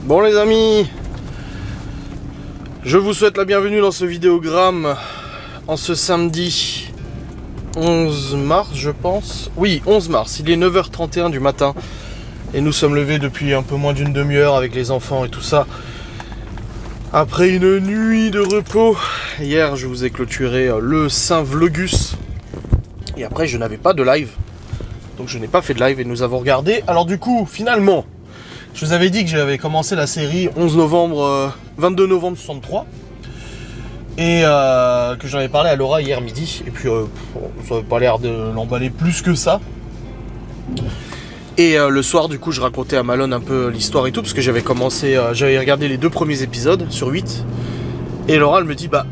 Bon les amis, je vous souhaite la bienvenue dans ce vidéogramme en ce samedi 11 mars je pense. Oui, 11 mars, il est 9h31 du matin et nous sommes levés depuis un peu moins d'une demi-heure avec les enfants et tout ça. Après une nuit de repos, hier je vous ai clôturé le Saint Vlogus et après je n'avais pas de live. Donc je n'ai pas fait de live et nous avons regardé. Alors du coup, finalement, je vous avais dit que j'avais commencé la série 22 novembre 63 et que j'en avais parlé à Laura hier midi. Et puis ça n'avait pas l'air de l'emballer plus que ça. Et le soir, du coup, je racontais à Malone un peu l'histoire et tout, parce que j'avais regardé les 2 premiers épisodes sur 8. Et Laura, elle me dit, bah,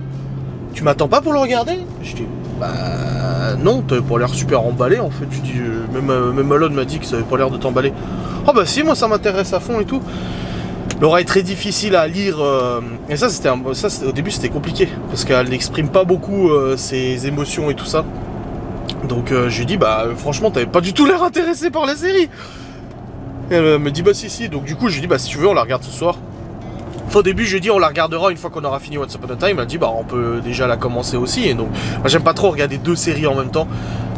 tu m'attends pas pour le regarder? Je dis, bah, non, t'avais pas l'air super emballé en fait. Je dis, même Malone m'a dit que ça avait pas l'air de t'emballer. Oh bah si, moi ça m'intéresse à fond et tout. Laura est très difficile à lire, et ça au début c'était compliqué, parce qu'elle n'exprime pas beaucoup ses émotions et tout ça. Donc je lui dis, bah franchement t'avais pas du tout l'air intéressé par la série. Et elle me dit, bah si. Donc du coup je lui dis, bah si tu veux on la regarde ce soir. Enfin, au début je lui dis on la regardera une fois qu'on aura fini Once Upon a Time. Elle a dit, bah on peut déjà la commencer aussi. Et donc moi j'aime pas trop regarder 2 séries en même temps.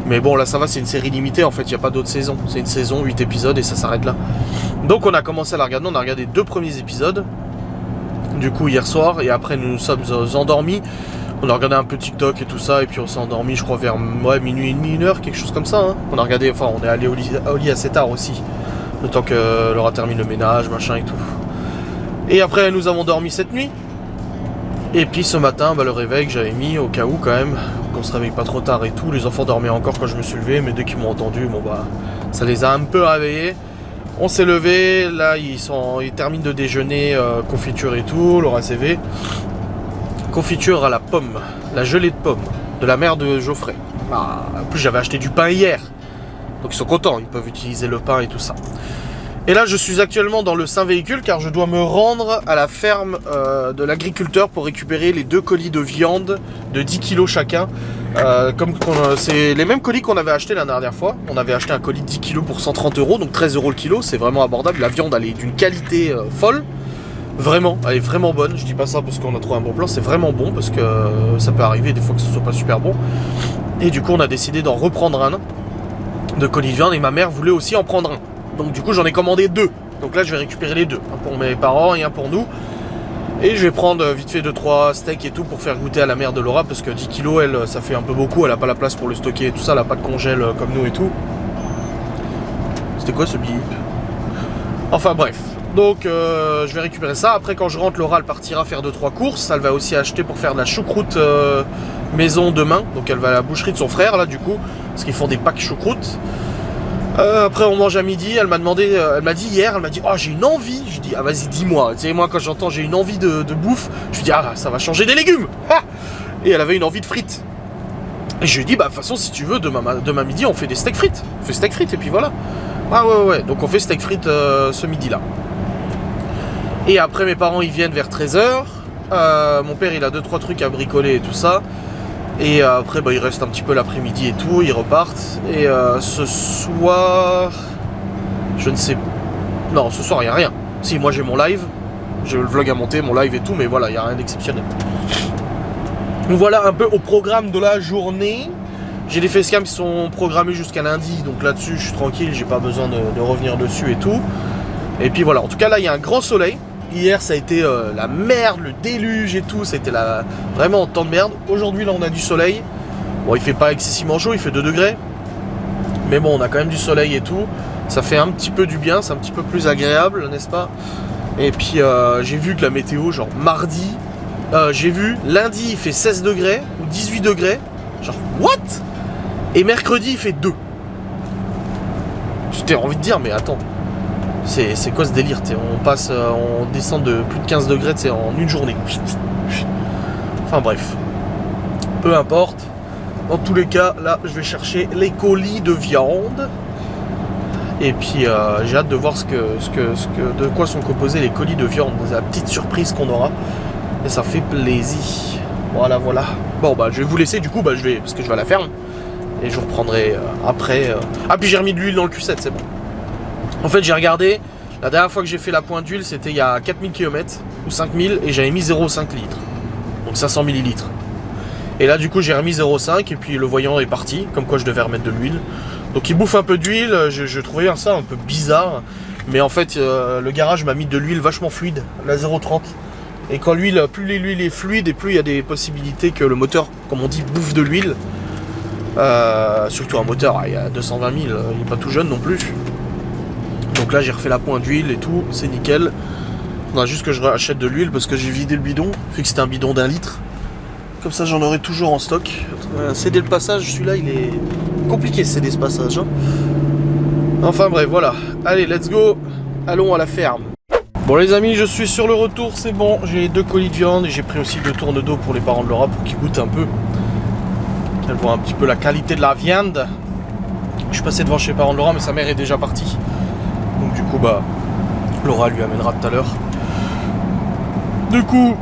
Mais bon là ça va, c'est une série limitée en fait, il n'y a pas d'autres saisons. C'est une saison, 8 épisodes et ça s'arrête là. Donc on a commencé à la regarder, on a regardé 2 premiers épisodes. Du coup hier soir, et après nous nous sommes endormis. On a regardé un peu TikTok et tout ça, et puis on s'est endormi je crois vers minuit et demi, 1h, quelque chose comme ça. Hein. On a regardé, enfin on est allé au lit assez tard aussi. Le temps que Laura termine le ménage, machin et tout. Et après nous avons dormi cette nuit. Et puis ce matin, le réveil que j'avais mis au cas où quand même, qu'on se réveille pas trop tard et tout. Les enfants dormaient encore quand je me suis levé, mais dès qu'ils m'ont entendu, bon bah ça les a un peu réveillés. On s'est levé, là ils terminent de déjeuner, confiture et tout, Laura CV. Confiture à la pomme, la gelée de pomme, de la mère de Geoffrey. En plus j'avais acheté du pain hier, donc ils sont contents, ils peuvent utiliser le pain et tout ça. Et là je suis actuellement dans le Saint Véhicule car je dois me rendre à la ferme de l'agriculteur pour récupérer les 2 colis de viande de 10 kg chacun. C'est les mêmes colis qu'on avait acheté la dernière fois. On avait acheté un colis de 10 kg pour 130 €, donc 13 € le kilo, c'est vraiment abordable. La viande elle est d'une qualité folle. Vraiment, elle est vraiment bonne. Je dis pas ça parce qu'on a trouvé un bon plan, c'est vraiment bon parce que ça peut arriver des fois que ce soit pas super bon. Et du coup on a décidé d'en reprendre un de colis de viande et ma mère voulait aussi en prendre un. Donc du coup j'en ai commandé 2. Donc là je vais récupérer les 2. Un pour mes parents et un pour nous. Et je vais prendre vite fait 2-3 steaks et tout pour faire goûter à la mère de Laura. Parce que 10 kilos elle ça fait un peu beaucoup. Elle a pas la place pour le stocker et tout ça. Elle a pas de congèle comme nous et tout. C'était quoi ce bip? Enfin bref. Donc je vais récupérer ça. Après quand je rentre, Laura elle partira faire 2-3 courses. Elle va aussi acheter pour faire de la choucroute maison demain. Donc elle va à la boucherie de son frère là du coup. Parce qu'ils font des packs choucroute. Après on mange à midi, elle m'a dit hier, elle m'a dit, oh j'ai une envie, je dis, ah vas-y dis-moi, tu sais moi quand j'entends j'ai une envie de bouffe, je lui dis, ah ça va changer des légumes, ha. Et elle avait une envie de frites, et je lui ai dit, bah de toute façon si tu veux, demain midi on fait des steaks frites, et puis voilà, ah ouais, donc on fait steak frites ce midi là. Et après mes parents ils viennent vers 13h, mon père il a 2-3 trucs à bricoler et tout ça. Et après il reste un petit peu l'après-midi et tout, ils repartent. Et ce soir, je ne sais. Non, ce soir il n'y a rien. Si, moi j'ai mon live, j'ai le vlog à monter, mon live et tout, mais voilà, il n'y a rien d'exceptionnel. Donc voilà un peu au programme de la journée. J'ai des facecams qui sont programmés jusqu'à lundi, donc là-dessus je suis tranquille, j'ai pas besoin de revenir dessus et tout. Et puis voilà, en tout cas là il y a un grand soleil. Hier ça a été la merde, le déluge et tout, ça a été vraiment tant de merde. Aujourd'hui là on a du soleil. Bon il fait pas excessivement chaud, il fait 2 degrés. Mais bon on a quand même du soleil et tout. Ça fait un petit peu du bien, c'est un petit peu plus agréable, n'est-ce pas? Et puis j'ai vu que la météo, genre mardi, j'ai vu lundi il fait 16 degrés ou 18 degrés. Genre what? Et mercredi il fait 2. J'ai envie de dire mais attends. C'est quoi ce délire, on descend de plus de 15 degrés en une journée. Enfin bref. Peu importe. Dans tous les cas, là je vais chercher les colis de viande. Et puis j'ai hâte de voir de quoi sont composés les colis de viande. C'est la petite surprise qu'on aura. Et ça fait plaisir. Voilà. Bon bah je vais vous laisser du coup, parce que je vais à la ferme. Et je vous reprendrai après. Ah puis j'ai remis de l'huile dans le Q7, c'est bon. En fait j'ai regardé, La dernière fois que j'ai fait la pointe d'huile, c'était il y a 4000 km ou 5000 et j'avais mis 0,5 litres. Donc 500 millilitres. Et là du coup j'ai remis 0,5 et puis le voyant est parti, comme quoi je devais remettre de l'huile. Donc il bouffe un peu d'huile, je trouvais ça un peu bizarre. Mais en fait le garage m'a mis de l'huile vachement fluide, la 0,30. Et quand l'huile, plus l'huile est fluide et plus il y a des possibilités que le moteur, comme on dit, bouffe de l'huile. Surtout un moteur, il y a 220 000, il n'est pas tout jeune non plus. Donc là j'ai refait la pointe d'huile et tout, c'est nickel. Il faudra juste que je rachète de l'huile parce que j'ai vidé le bidon, vu que c'était un bidon d'1 litre. Comme ça j'en aurai toujours en stock. Céder le passage, celui-là il est compliqué céder ce passage. Hein. Enfin bref, voilà. Allez, let's go. Allons à la ferme. Bon les amis, je suis sur le retour, c'est bon. J'ai 2 colis de viande et j'ai pris aussi 2 tournes d'eau pour les parents de Laura pour qu'ils goûtent un peu. Qu'elle voit un petit peu la qualité de la viande. Je suis passé devant chez les parents de Laura mais sa mère est déjà partie. Donc du coup bah Laura lui amènera tout à l'heure. Du coup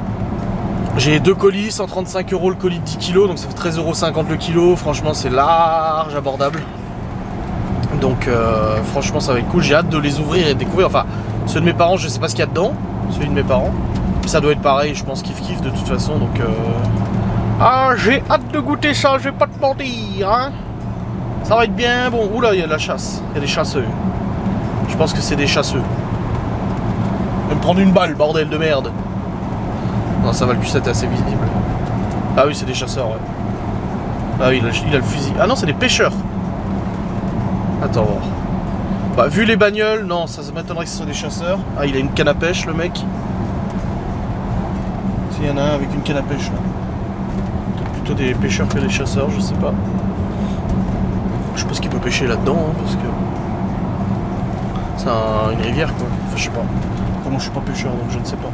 j'ai 2 colis, 135 € le colis de 10 kg, donc ça fait 13,50 € le kilo. Franchement c'est large, abordable. Donc franchement ça va être cool, j'ai hâte de les ouvrir et de découvrir. Enfin ceux de mes parents je sais pas ce qu'il y a dedans, celui de mes parents. Ça doit être pareil, je pense kiff de toute façon. Donc ah j'ai hâte de goûter ça, je vais pas te mentir hein. Ça va être bien bon. Oula il y a de la chasse, il y a des chasseurs. Je pense que c'est des chasseux. Je vais me prendre une balle, bordel de merde. Non, ça va, le Q7 est assez visible. Ah oui, c'est des chasseurs, ouais. Ah oui, il a le fusil. Ah non, c'est des pêcheurs. Attends, voir. Bah, vu les bagnoles, non, ça m'étonnerait que ce soit des chasseurs. Ah, il a une canne à pêche, le mec. S'il y en a un avec une canne à pêche, là. Peut-être plutôt des pêcheurs que des chasseurs, je sais pas. Je sais pas ce qu'il peut pêcher là-dedans, hein, parce que... c'est une rivière quoi, enfin je sais pas. Comment je suis pas pêcheur donc je ne sais pas.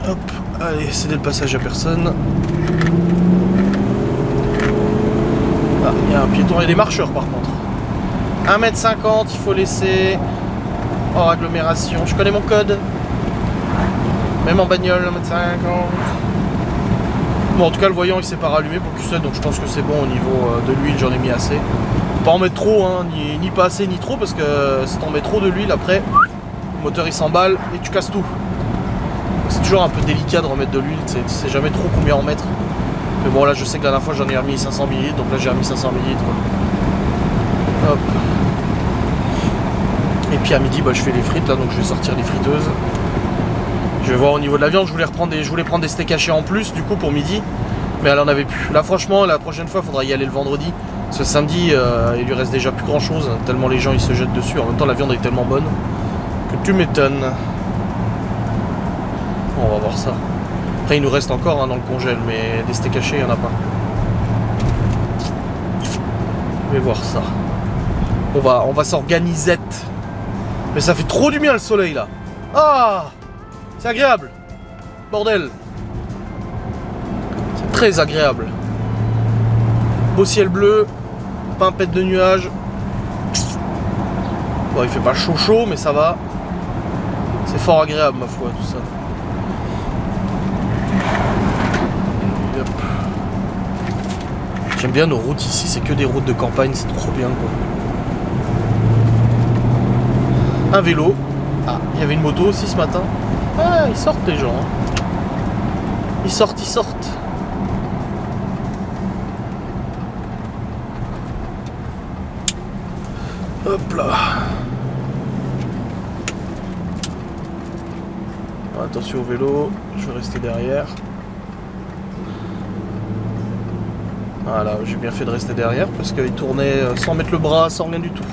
Hop, allez, céder le passage à personne. Ah, il y a un piéton et des marcheurs par contre. 1,50 m, il faut laisser hors agglomération. Je connais mon code. Même en bagnole, 1,50 m. Bon, en tout cas, le voyant il s'est pas rallumé pour le Q7, donc je pense que c'est bon au niveau de l'huile, j'en ai mis assez. Pas en mettre trop, hein, ni pas assez ni trop, parce que si t'en mets trop de l'huile, après, le moteur il s'emballe et tu casses tout. C'est toujours un peu délicat de remettre de l'huile, tu sais jamais trop combien en mettre. Mais bon, là je sais que la dernière fois j'en ai remis 500 ml, donc là j'ai remis 500 ml quoi. Hop. Et puis à midi, bah, je fais les frites là, donc je vais sortir les friteuses. Je vais voir au niveau de la viande, je voulais prendre des steaks hachés en plus du coup pour midi, mais elle en avait plus. Là franchement, la prochaine fois, il faudra y aller le vendredi. Ce samedi, il lui reste déjà plus grand chose, tellement les gens ils se jettent dessus. En même temps, la viande est tellement bonne que tu m'étonnes. Bon, on va voir ça. Après, il nous reste encore hein, dans le congèle, mais des steaks hachés, il n'y en a pas. Je vais voir ça. On va s'organiser. Mais ça fait trop du bien le soleil là. Ah, c'est agréable. Bordel. C'est très agréable. Beau ciel bleu. Pimpette de nuages. Bon, il fait pas chaud, mais ça va. C'est fort agréable, ma foi, tout ça. Hop. J'aime bien nos routes ici, c'est que des routes de campagne, c'est trop bien, quoi. Un vélo. Ah, il y avait une moto aussi ce matin. Ah, ils sortent les gens. Hein. Ils sortent. Hop là. Attention au vélo, je vais rester derrière. Voilà, j'ai bien fait de rester derrière parce qu'il tournait sans mettre le bras, sans rien du tout.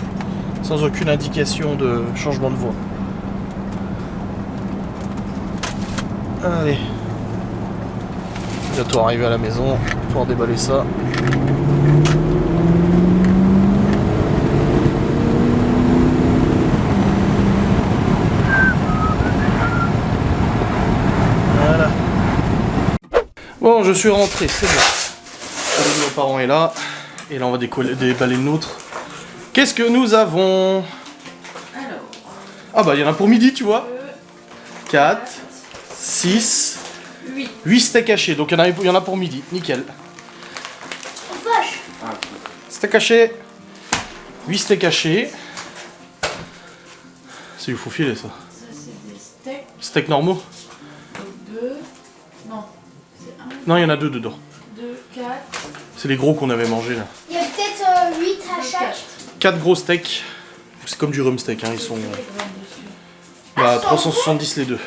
Sans aucune indication de changement de voie. Allez. Bientôt arrivé à la maison, pour pouvoir déballer ça. Voilà. Bon, je suis rentré, c'est bon. Le de nos parents est là. Et là, on va déballer le nôtre. Qu'est-ce que nous avons? Alors. Ah bah, il y en a pour midi, tu vois. 4, 6, 8 steaks hachés. Donc, il y en a pour midi. Nickel. Oh vache. Steak haché. 8 steaks hachés. C'est du faux filet ça. Ça, c'est des steaks. Steaks normaux? Donc 2. Non, c'est 1, Non, il y en a 2 dedans. 2, 4. C'est les gros qu'on avait mangés là. Il y a peut-être 8 à chaque. 4 gros steaks. C'est comme du rhum steak, hein. Ils sont bah, 370 les deux.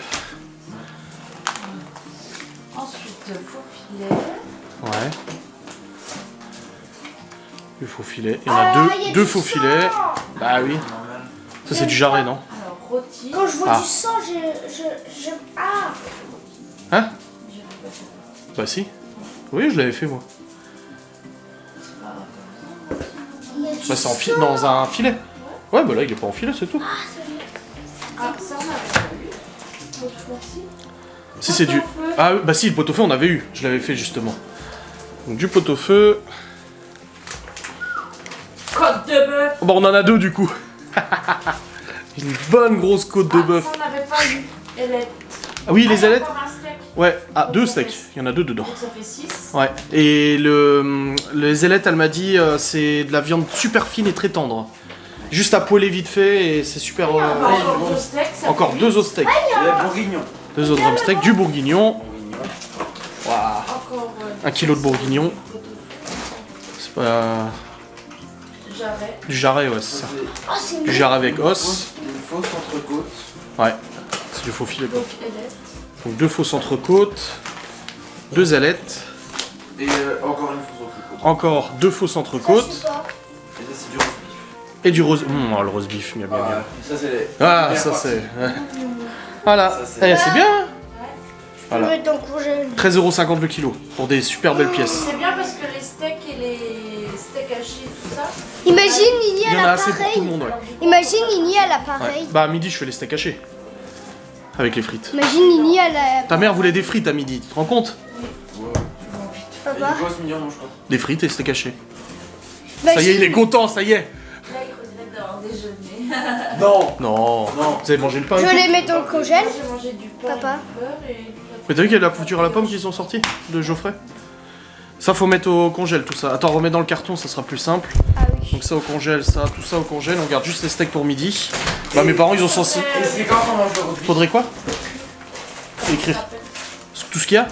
Ensuite, faux filet. Ouais. Du faux filet. Il y en a il y a deux du faux sang. filets. Bah oui. Ça c'est du jarret, non? Alors, rôti. Quand je vois Ah. du sang, Ah. Hein? Je vais pas faire. Bah si. Oui, je l'avais fait moi. C'est pas comme ça. Il y a du Bah c'est en sang. dans un filet. Ouais, bah là il est pas en filet, c'est tout. Ah, ça, on avait pas eu. L'autre fois-ci. Si c'est du... Pot-au-feu. Ah bah si, le pot-au-feu on avait eu. Je l'avais fait justement. Donc du pot-au-feu. Côte de bœuf. Oh, bah on en a 2 du coup. Une bonne grosse côte de bœuf. Ça, on n'avait pas eu. Ailettes. Ah oui, les ailettes. Encore un steak. Ouais, ah 2 steaks. Il y en a 2 dedans. Donc ça fait 6. Ouais. Et les ailettes, elle m'a dit, c'est de la viande super fine et très tendre. Juste à poêler vite fait et c'est super... Encore 2 steaks. ça Encore fait 2 autres steaks. Les bourguignons. 2 autres drumsticks, du bourguignon. Waouh. Encore 1 kilo de bourguignon. C'est pas... jarret. Du jarret, ouais, c'est ça. Oh, c'est Du jarret avec os. Une fausse entrecôte. Ouais. C'est du faux filet quoi. Donc ailettes. Donc 2 fausses entrecôtes. 2 ailettes. Et encore une fausse entrecôte. Encore 2 fausses entrecôtes. Je sais pas. Et ça, c'est du roast beef. Et du rose... oh, le rose beef, bien bien. Voilà. Ça, c'est les. Ah, premières ça parties. c'est... ouais. Voilà. Ça, c'est- Eh, c'est bien. Je Voilà. peux mettre en congèle. 13,50€ le kilo. Pour des super belles pièces. C'est bien parce que les steaks et les steaks hachés, tout ça. Imagine Nini Il y en à a assez pour tout le l'appareil. monde, ouais. Imagine Nini à Ouais. l'appareil. Bah à midi je fais les steaks hachés. Avec les frites. Imagine Nini à la... Ta mère voulait des frites à midi, tu te rends compte? Ouais. Et Papa. du gosse mignon, non, je crois. Des frites et steaks hachés. Bah, Ça y est, il est content, ça y est. Là, il regrette d'avoir déjeuné. Non. Non. Non. Vous avez mangé le pain et Je tout les mets en congèle. Moi, j'ai mangé du pain, Papa. du beurre et du Mais t'as vu qu'il y a de la couture à la pomme qui sont sortis de Geoffrey? Ça faut mettre au congèle tout ça. Attends, remets dans le carton, ça sera plus simple. Ah oui. Donc ça au congèle, ça, tout ça au congèle. On garde juste les steaks pour midi. Bah mes parents ils ont censé... Et c'est quand on mange le roast beef? Faudrait quoi? Écrire. Tout ce qu'il y a?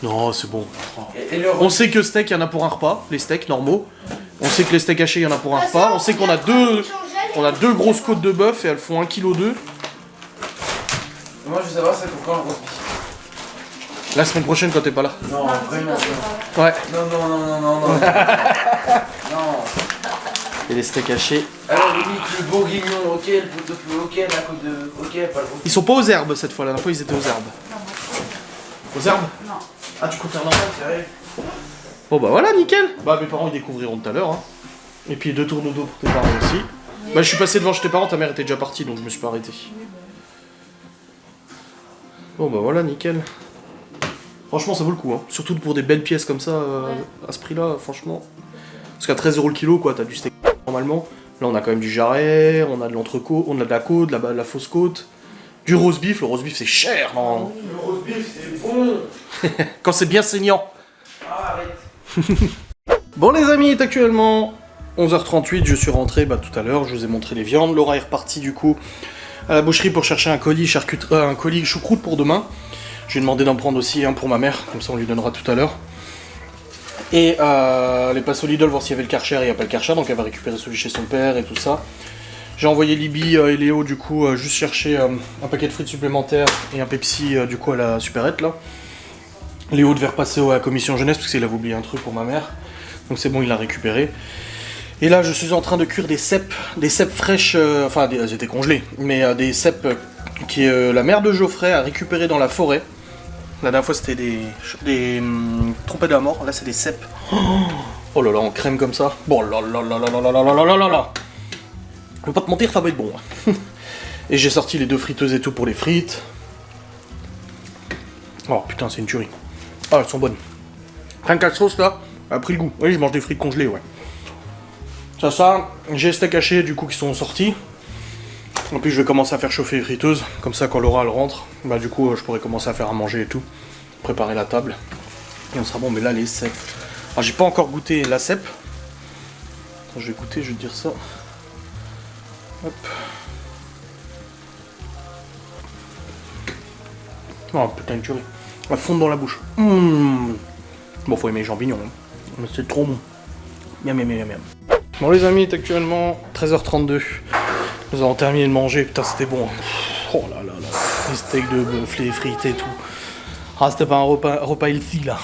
Non, c'est bon. Et le On roast sait que steak, il y en a pour un repas, les steaks normaux. On sait que les steaks hachés, il y en a pour un repas. On sait qu'on a deux grosses côtes de bœuf et elles font 1,2 kg. Moi, je veux savoir, c'est pour quand le roast beef? La semaine prochaine quand t'es pas là. Non, mardi, vraiment. quand c'est pas là. Ouais. Non. Non. Et les steaks hachés. Alors, limite, le bourguignon, ok, le pot-au-feu, ok, la côte de. Ok, pas le roast Ils sont pas aux herbes cette fois, la dernière fois ils étaient aux herbes. Aux herbes? Non. Ah, tu comptes faire normal? beef, sérieux? Bon bah voilà, nickel. Bah mes parents ils découvriront tout à l'heure. Hein. Et puis 2 tours de dos pour tes parents aussi. Bah je suis passé devant chez tes parents, ta mère était déjà partie donc je me suis pas arrêté. Bon bah voilà, nickel. Franchement ça vaut le coup, hein. Surtout pour des belles pièces comme ça, à ce prix-là, franchement. Parce qu'à 13€ le kilo, quoi, t'as du steak normalement. Là on a quand même du jarret, on a de l'entrecôte, on a de la côte, de la fausse côte. Du roast beef, le roast beef c'est cher, non? Le roast beef, c'est bon! Quand c'est bien saignant. Ah, arrête! Bon les amis, il est actuellement 11h38, je suis rentré tout à l'heure, je vous ai montré les viandes. Laura est repartie du coup à la boucherie pour chercher un colis un colis choucroute pour demain. Je lui ai demandé d'en prendre aussi un pour ma mère, comme ça on lui donnera tout à l'heure. Et elle est passée au Lidl voir s'il y avait le Karcher, il n'y a pas le Karcher, donc elle va récupérer celui chez son père et tout ça. J'ai envoyé Libby et Léo du coup juste chercher un paquet de frites supplémentaires et un Pepsi du coup à la supérette là. Léo devait repasser à la commission jeunesse parce qu'il avait oublié un truc pour ma mère. Donc c'est bon, il l'a récupéré. Et là, je suis en train de cuire des cèpes fraîches, enfin, elles étaient congelées, mais des cèpes que la mère de Geoffrey a récupéré dans la forêt. La dernière fois, c'était des trompettes de la mort. Là, c'est des cèpes. Oh là là, en crème comme ça. Bon là là là là là là là là là là là. Je vais pas te mentir, ça va être bon. Et j'ai sorti les 2 friteuses et tout pour les frites. Oh putain, c'est une tuerie. Ah, elles sont bonnes. Rien que la sauce là, a pris le goût. Oui, je mange des frites congelées, ouais. Ça, j'ai les steaks hachés du coup qui sont sortis. En plus, je vais commencer à faire chauffer les friteuses. Comme ça, quand Laura elle rentre, bah du coup, je pourrai commencer à faire à manger et tout. Préparer la table. Et on sera bon, mais là, les cèpes. Alors, j'ai pas encore goûté la cèpe. Attends, je vais goûter, je vais te dire ça. Hop. Oh putain, une tuerie. Elle fond dans la bouche. Bon, faut aimer les champignons. Hein. Mais c'est trop bon. Miam, miam, miam, miam. Bon, les amis, il est actuellement 13h32. Nous avons terminé de manger. Putain, c'était bon. Oh là là là. Les steaks de bœuf, les frites et tout. Ah, c'était pas un repas healthy là.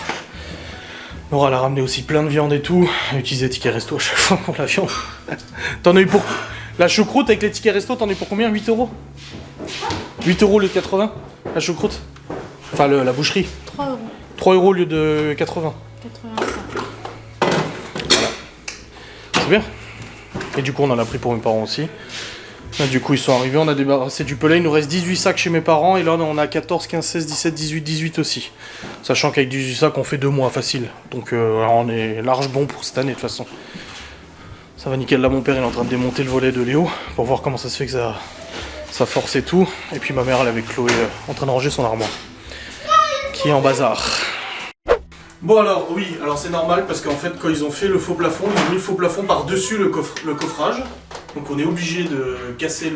Laura, elle a ramené aussi plein de viande et tout. Elle a utilisé ticket resto à chaque fois pour la viande. T'en as eu pour. La choucroute avec les tickets resto, t'en as eu pour combien? 8 €? 8 € au lieu de 80? La choucroute? Enfin, la boucherie. 3 €. 3 € au lieu de 80. 85. Voilà. C'est bien. Et du coup, on en a pris pour mes parents aussi. Là, du coup, ils sont arrivés, on a débarrassé du pellet. Il nous reste 18 sacs chez mes parents. Et là, on a 14, 15, 16, 17, 18, 18 aussi. Sachant qu'avec 18 sacs, on fait 2 mois facile. Donc, on est large bon pour cette année, de toute façon. Ça va nickel. Là, mon père, il est en train de démonter le volet de Léo. Pour voir comment ça se fait que ça force et tout. Et puis, ma mère, elle est avec Chloé, en train de ranger son armoire. Qui est en bazar. Bon alors, oui, alors c'est normal parce qu'en fait quand ils ont fait le faux plafond, ils ont mis le faux plafond par-dessus le coffrage. Donc on est obligé de casser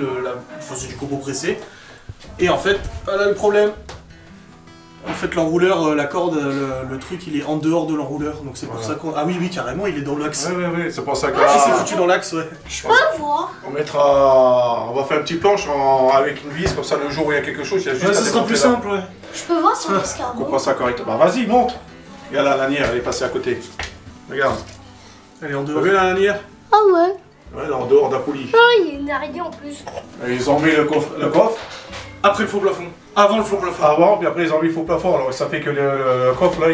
c'est du copeau pressé. Et en fait, voilà le problème. En fait l'enrouleur, la corde, le truc il est en dehors de l'enrouleur. Donc c'est pour ça qu'on... Ah oui, carrément, il est dans l'axe. Oui, c'est pour ça que Ah, c'est foutu dans l'axe, ouais. Je peux voir. on va faire une petite planche avec une vis, comme ça le jour où il y a quelque chose, il y a juste Ouais, à ça sera démonter plus là. simple, ouais. Je peux voir sur On l'escargot. comprend ça correctement. Bah vas-y, monte. Regarde la lanière, elle est passée à côté. Regarde. Elle est en T'as dehors. vu la lanière? Ah ouais. Ouais, elle est en dehors de la poulie. Ah, il y a une araignée en plus. Et ils ont mis le coffre Après le faux plafond. Avant le faux plafond. avant, puis après ils ont mis le faux plafond. Alors ça fait que le coffre là,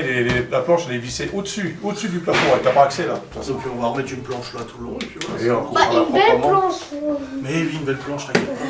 la planche elle est vissée au-dessus du plafond. Et t'as pas accès là. De toute façon. Donc on va remettre une planche là tout le long et puis voilà. Et on Bah, coupera une belle proprement. planche. Mais oui, une belle planche, t'inquiète pas.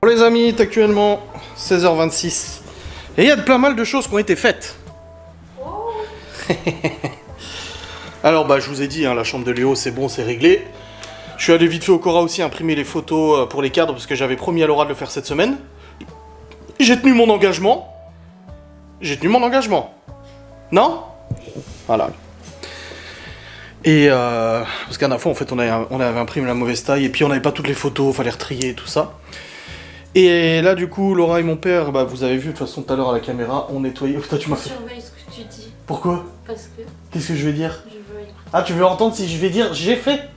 Bon les amis, il est actuellement 16h26. Et il y a plein mal de choses qui ont été faites. Alors bah je vous ai dit, hein, la chambre de Léo c'est bon, c'est réglé. Je suis allé vite fait au Cora aussi imprimer les photos pour les cadres parce que j'avais promis à Laura de le faire cette semaine. J'ai tenu mon engagement. Non? Voilà. Et parce qu'à la fois en fait on avait imprimé la mauvaise taille et puis on n'avait pas toutes les photos, fallait retrier et tout ça. Et là, du coup, Laura et mon père, bah, vous avez vu de toute façon tout à l'heure à la caméra, on nettoyait. Putain, tu m'as fait. Surveille ce que tu dis. Pourquoi? Parce que Qu'est-ce que je vais dire? je veux écouter. Ah, tu veux entendre si je vais dire j'ai fait?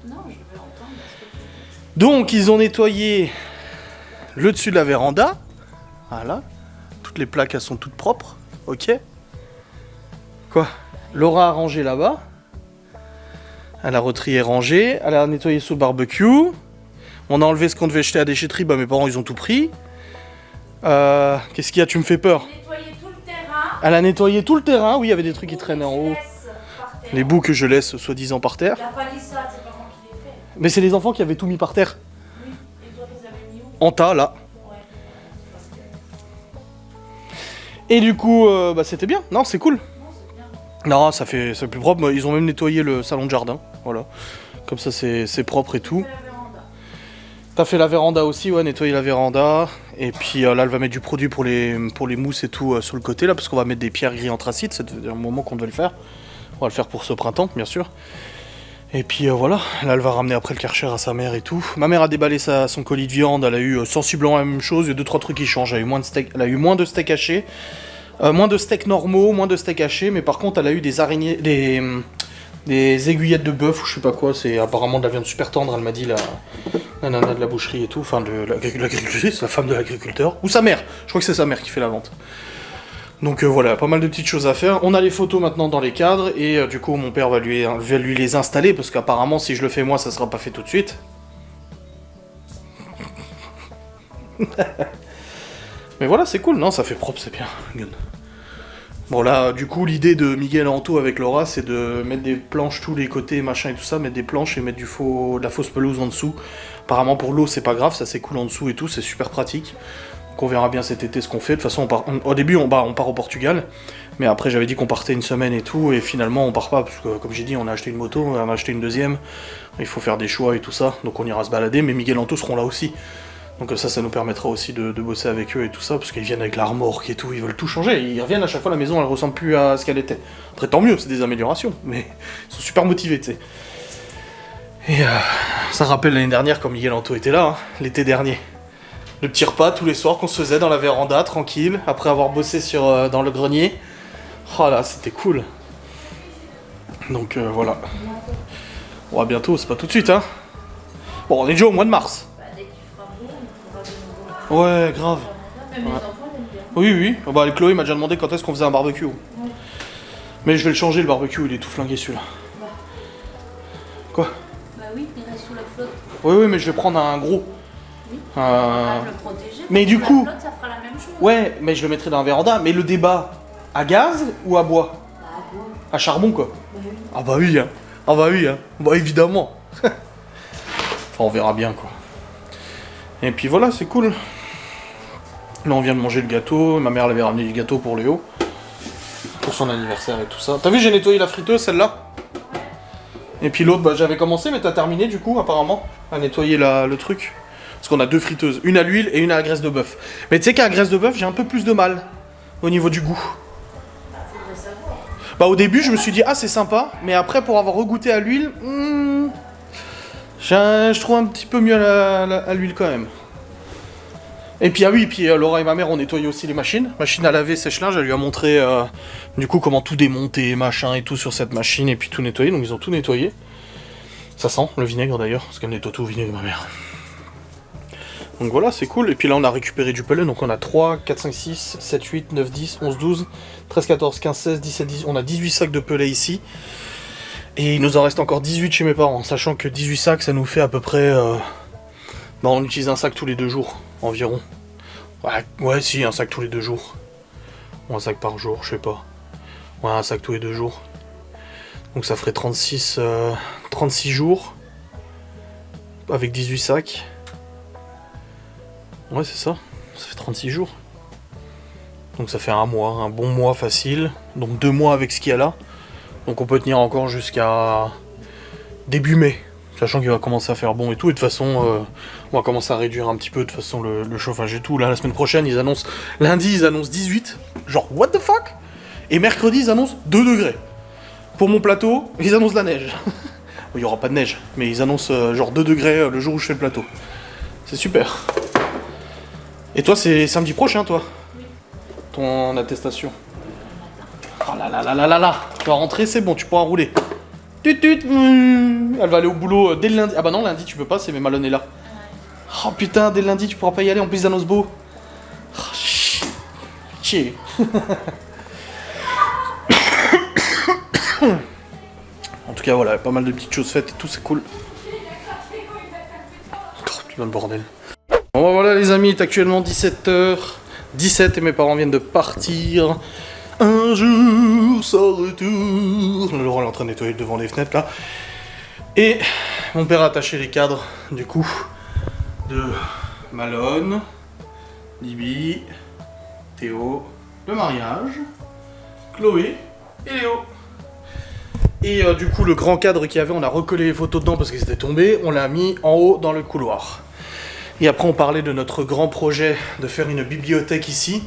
Non, je veux entendre ce que tu dis. Donc, ils ont nettoyé le dessus de la véranda. Voilà. Toutes les plaques, elles sont toutes propres. Ok. Quoi? Laura a rangé là-bas. Elle a retrié, rangé. Elle a nettoyé sous le barbecue. On a enlevé ce qu'on devait jeter à la déchetterie. Bah, mes parents, ils ont tout pris. Qu'est-ce qu'il y a? Tu me fais peur. Nettoyer tout le terrain. Elle a nettoyé tout le terrain. Oui, il y avait des trucs qui traînaient en haut. Laisse par terre. Les bouts que je laisse, soi-disant, par terre. La palissade, c'est pas moi qui l'ai fait. Mais c'est les enfants qui avaient tout mis par terre. Oui. Et toi, tu les avais mis où? En tas, là. Ouais. Parce que... Et du coup, bah, c'était bien. Non, c'est cool. Non, c'est bien. Non, c'est plus propre. Ils ont même nettoyé le salon de jardin. Voilà. Comme ça, c'est propre et tout. C'est la véranda. T'as fait la véranda aussi, ouais, nettoyer la véranda. Et puis là, elle va mettre du produit pour les mousses et tout sur le côté, là, parce qu'on va mettre des pierres gris anthracite. C'est un moment qu'on devait le faire. On va le faire pour ce printemps, bien sûr. Et puis voilà, là, elle va ramener après le Karcher à sa mère et tout. Ma mère a déballé son colis de viande. Elle a eu sensiblement la même chose. Il y a 2-3 trucs qui changent. Elle a eu moins de steak hachés. Moins de steaks normaux, moins de steaks hachés, mais par contre elle a eu des araignées, des aiguillettes de bœuf ou je sais pas quoi, c'est apparemment de la viande super tendre, elle m'a dit la nana de la boucherie et tout, enfin de l'agricultrice, la femme de l'agriculteur, ou sa mère, je crois que c'est sa mère qui fait la vente. Donc voilà, pas mal de petites choses à faire. On a les photos maintenant dans les cadres, et du coup mon père va lui les installer, parce qu'apparemment si je le fais moi ça sera pas fait tout de suite. Mais voilà, c'est cool, non, ça fait propre, c'est bien. Bon là, du coup, l'idée de Miguel Anto avec Laura, c'est de mettre des planches tous les côtés, machin et tout ça, mettre des planches et mettre de la fausse pelouse en dessous. Apparemment pour l'eau, c'est pas grave, ça s'écoule en dessous et tout, c'est super pratique. Donc on verra bien cet été ce qu'on fait. De toute façon, au début, on part au Portugal, mais après j'avais dit qu'on partait une semaine et tout, et finalement on part pas, parce que comme j'ai dit, on a acheté une moto, on a acheté une deuxième, il faut faire des choix et tout ça, donc on ira se balader, mais Miguel Anto seront là aussi. Donc ça nous permettra aussi de bosser avec eux et tout ça, parce qu'ils viennent avec la remorque et tout, ils veulent tout changer. Ils reviennent à chaque fois, la maison elle ressemble plus à ce qu'elle était. Après tant mieux, c'est des améliorations, mais ils sont super motivés, tu sais. Et ça rappelle l'année dernière quand Miguel Anto était là, hein, l'été dernier. Le petit repas tous les soirs qu'on se faisait dans la véranda, tranquille, après avoir bossé dans le grenier. Oh là, c'était cool. Donc voilà. Bon, à bientôt, c'est pas tout de suite, hein. Bon, on est déjà au mois de mars. Dès que tu feras beau, on pourra de nouveau. Ouais, grave. Même les enfants l'aiment bien. Oui, oui. Bah, Chloé m'a déjà demandé quand est-ce qu'on faisait un barbecue. Ouais. Mais je vais le changer, le barbecue, il est tout flingué celui-là. Bah. Quoi? Bah oui, il reste sous la flotte. Oui, oui, mais je vais prendre un gros. Oui. On va le protéger. Mais du sous coup- La flotte, ça fera la même chose. Ouais, mais je le mettrai dans la véranda. Mais le débat, à gaz ou à bois? Bah, bon. À charbon, quoi. Bah oui. Ah bah oui, hein. Ah bah oui, hein. Bah évidemment. Enfin, on verra bien, quoi. Et puis voilà, c'est cool. Là, on vient de manger le gâteau. Ma mère elle avait ramené du gâteau pour Léo. Pour son anniversaire et tout ça. T'as vu, j'ai nettoyé la friteuse, celle-là. Et puis l'autre, bah j'avais commencé, mais t'as terminé, du coup, apparemment, à nettoyer le truc. Parce qu'on a deux friteuses. Une à l'huile et une à la graisse de bœuf. Mais tu sais qu'à la graisse de bœuf, j'ai un peu plus de mal. Au niveau du goût. Faudrait savoir. Bah au début je me suis dit ah c'est sympa, mais après pour avoir regoûté à l'huile, je trouve un petit peu mieux à l'huile quand même. Et puis ah oui, puis Laura et ma mère ont nettoyé aussi les machines. Machine à laver, sèche-linge, elle lui a montré du coup comment tout démonter, machin et tout sur cette machine et puis tout nettoyer, donc ils ont tout nettoyé. Ça sent le vinaigre d'ailleurs, parce qu'elle nettoie tout au vinaigre ma mère. Donc voilà, c'est cool. Et puis là, on a récupéré du pollen. Donc on a 3, 4, 5, 6, 7, 8, 9, 10, 11, 12, 13, 14, 15, 16, 17, 18. On a 18 sacs de pellet ici. Et il nous en reste encore 18 chez mes parents. Sachant que 18 sacs, ça nous fait à peu près... Bah, on utilise un sac tous les 2 jours, environ. Ouais, si, un sac tous les 2 jours. Ou un sac par jour, je sais pas. Ouais, un sac tous les 2 jours. Donc ça ferait 36 jours. Avec 18 sacs. Ouais, c'est ça. Ça fait 36 jours. Donc ça fait un mois, un bon mois facile. Donc 2 mois avec ce qu'il y a là. Donc on peut tenir encore jusqu'à début mai. Sachant qu'il va commencer à faire bon et tout. Et de toute façon, on va commencer à réduire un petit peu de toute façon le chauffage et tout. Là, la semaine prochaine, ils annoncent... Lundi, ils annoncent 18. Genre, what the fuck? Et mercredi, ils annoncent 2 degrés. Pour mon plateau, ils annoncent la neige. Il n'y aura pas de neige. Mais ils annoncent genre 2 degrés le jour où je fais le plateau. C'est super. Et toi, c'est samedi prochain, toi? Ton attestation. Oh là là là là là là. Tu vas rentrer, c'est bon, tu pourras rouler. Tut tut. Elle va aller au boulot dès le lundi. Ah bah non, lundi, tu peux pas, c'est mes Malone est là. Oh putain, dès le lundi, tu pourras pas y aller en plus d'un osbo. Oh, chier. En tout cas, voilà, pas mal de petites choses faites et tout, c'est cool. Oh, putain de bordel. Bon, bah, voilà, les amis, il est actuellement 17h17 et mes parents viennent de partir. Un jour sans retour. Laurent est en train de nettoyer devant les fenêtres là. Et mon père a attaché les cadres, du coup, de Malone, Libby, Théo, le mariage, Chloé et Léo. Et du coup, le grand cadre qu'il y avait, on a recollé les photos dedans parce qu'ils étaient tombés, on l'a mis en haut dans le couloir. Et après, on parlait de notre grand projet de faire une bibliothèque ici.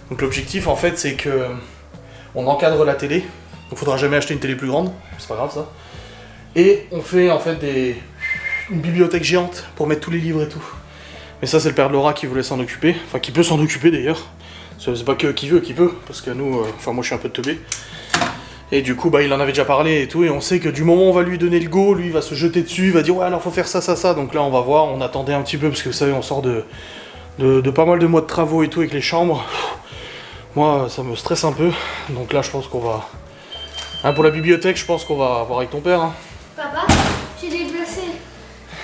Donc l'objectif, en fait, c'est que on encadre la télé. Donc faudra jamais acheter une télé plus grande, c'est pas grave ça. Et on fait en fait une bibliothèque géante pour mettre tous les livres et tout. Mais ça, c'est le père de Laura qui voulait s'en occuper. Enfin, qui peut s'en occuper d'ailleurs. C'est pas que qui veut, parce que nous, enfin moi je suis un peu teubé. Et du coup, bah, il en avait déjà parlé et tout, et on sait que du moment où on va lui donner le go, lui il va se jeter dessus, il va dire ouais alors faut faire ça, ça, ça. Donc là on va voir, on attendait un petit peu, parce que vous savez, on sort de pas mal de mois de travaux et tout avec les chambres. Moi ça me stresse un peu, donc là je pense qu'on va... Hein, pour la bibliothèque, je pense qu'on va voir avec ton père. Hein. Papa, j'ai déplacé.